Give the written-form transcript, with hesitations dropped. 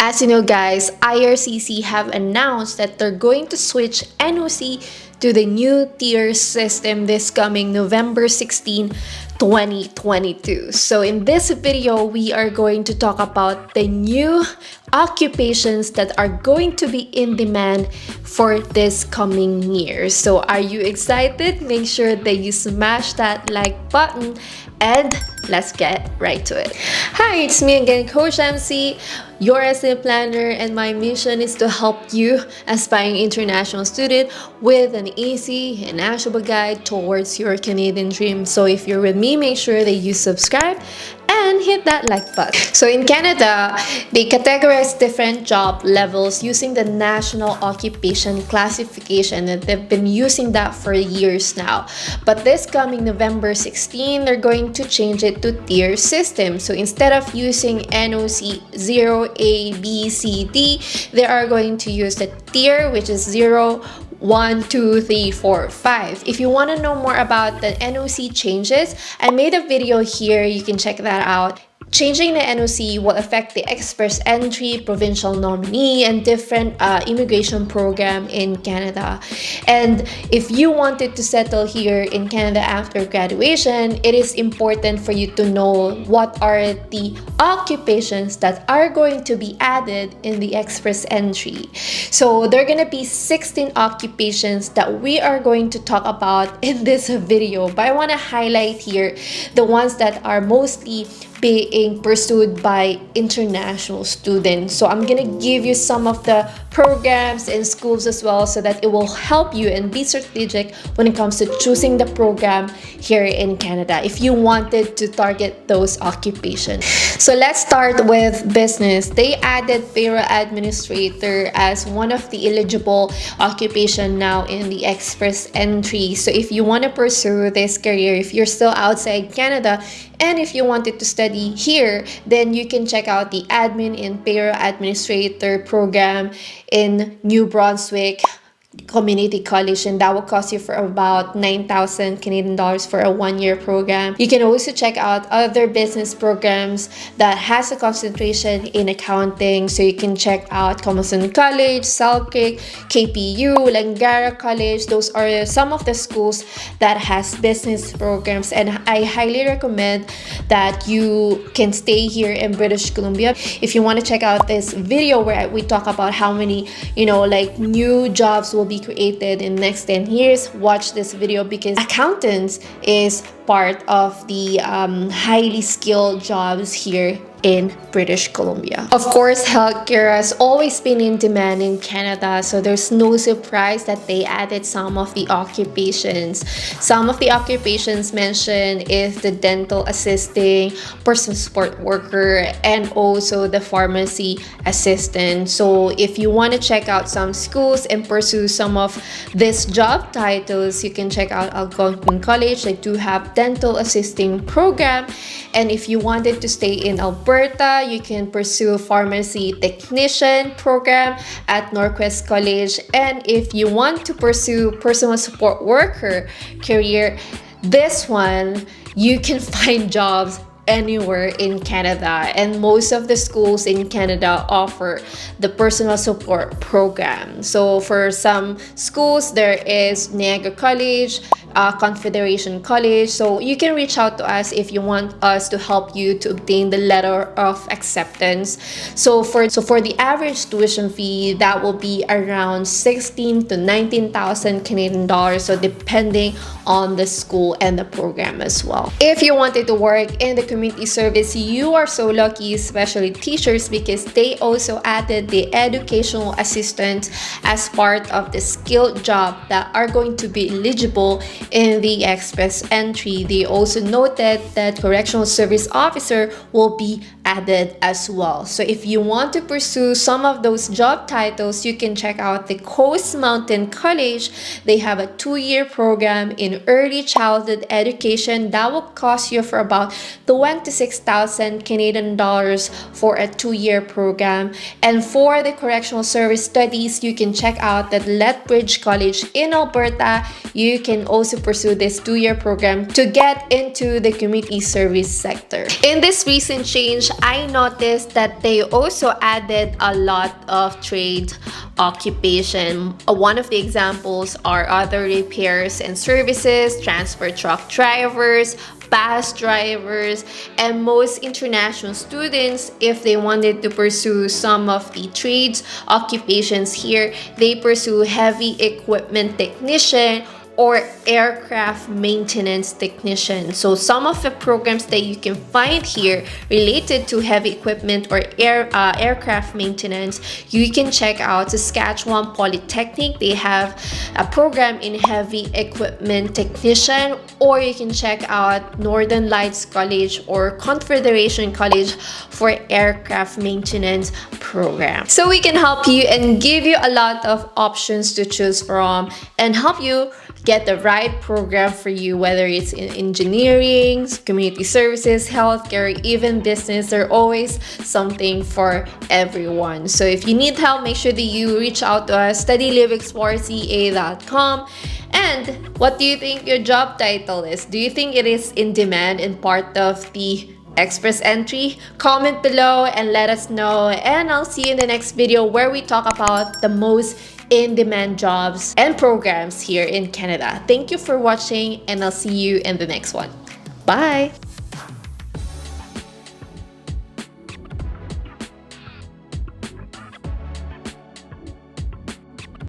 As you know, guys, IRCC have announced that they're going to switch NOC to the new tier system this coming November 16, 2022. So in this video, we are going to talk about the new occupations that are going to be in demand for this coming year. So are you excited? Make sure that you smash that like button and let's get right to it. Hi, it's me again, Coach MC, your essay planner, and my mission is to help you, aspiring international student, with an easy and actionable guide towards your Canadian dream. So if you're with me, make sure that you subscribe and hit that like button. So in Canada, they categorize different job levels using the National Occupation Classification, and they've been using that for years now. But this coming November 16, they're going to change it to tier system. So instead of using NOC 0, A, B, C, D, they are going to use the tier, which is 0, 1, 2, 3, 4, 5. If you want to know more about the NOC changes, I made a video here. You can check that out. Changing the NOC will affect the express entry, provincial nominee, and different immigration program in Canada. And if you wanted to settle here in Canada after graduation, it is important for you to know what are the occupations that are going to be added in the express entry. So there are going to be 16 occupations that we are going to talk about in this video, but I want to highlight here the ones that are mostly being pursued by international students. So I'm gonna give you some of the programs and schools as well, so that it will help you and be strategic when it comes to choosing the program here in Canada if you wanted to target those occupations. So let's start with business. They added payroll administrator as one of the eligible occupation now in the express entry. So if you want to pursue this career, if you're still outside Canada, and if you wanted to study here, then you can check out the admin and payroll administrator program in New Brunswick Community College, and that will cost you for about 9,000 Canadian dollars for a 1-year program. You can also check out other business programs that has a concentration in accounting. So you can check out Commonwealth College, Selkirk, KPU, Langara College. Those are some of the schools that has business programs, and I highly recommend that you can stay here in British Columbia. If you want to check out this video where we talk about how many new jobs will be created in the next 10 years, watch this video, because accountants is part of the highly skilled jobs here in British Columbia. Of course, healthcare has always been in demand in Canada, so there's no surprise that they added some of the occupations. Some of the occupations mentioned is the dental assisting, personal support worker, and also the pharmacy assistant. So if you want to check out some schools and pursue some of these job titles, you can check out Algonquin College. They do have dental assisting program. And if you wanted to stay in Alberta, you can pursue pharmacy technician program at Northwest College. And if you want to pursue personal support worker career, this one, you can find jobs anywhere in Canada, and most of the schools in Canada offer the personal support program. So for some schools, there is Niagara College, Confederation College. So you can reach out to us if you want us to help you to obtain the letter of acceptance. So for the average tuition fee, that will be around 16 to 19,000 Canadian dollars. So depending on the school and the program as well. If you wanted to work in the community service, you are so lucky, especially teachers, because they also added the educational assistant as part of the skilled job that are going to be eligible in the express entry. They also noted that correctional service officer will be added as well. So if you want to pursue some of those job titles, you can check out the Coast Mountain College. They have a 2-year program in early childhood education that will cost you for about 26,000 Canadian dollars for a 2-year program. And for the correctional service studies, you can check out the Lethbridge College in Alberta. You can also pursue this 2-year program to get into the community service sector. In this recent change, I noticed that they also added a lot of trade occupation. One of the examples are other repairs and services, transport truck drivers, bus drivers, and most international students, if they wanted to pursue some of the trades occupations here, they pursue heavy equipment technician or aircraft maintenance technician. So some of the programs that you can find here related to heavy equipment or aircraft maintenance, you can check out Saskatchewan Polytechnic. They have a program in heavy equipment technician, or you can check out Northern Lights College or Confederation College for aircraft maintenance program. So we can help you and give you a lot of options to choose from and help you get the right program for you, whether it's in engineering, community services, healthcare, or even business. There's always something for everyone. So if you need help, make sure that you reach out to us, studylivexploreca.com. And what do you think your job title is? Do you think it is in demand and part of the express entry? Comment below and let us know, and I'll see you in the next video where we talk about the most in-demand jobs and programs here in Canada. Thank you for watching, and I'll see you in the next one. Bye!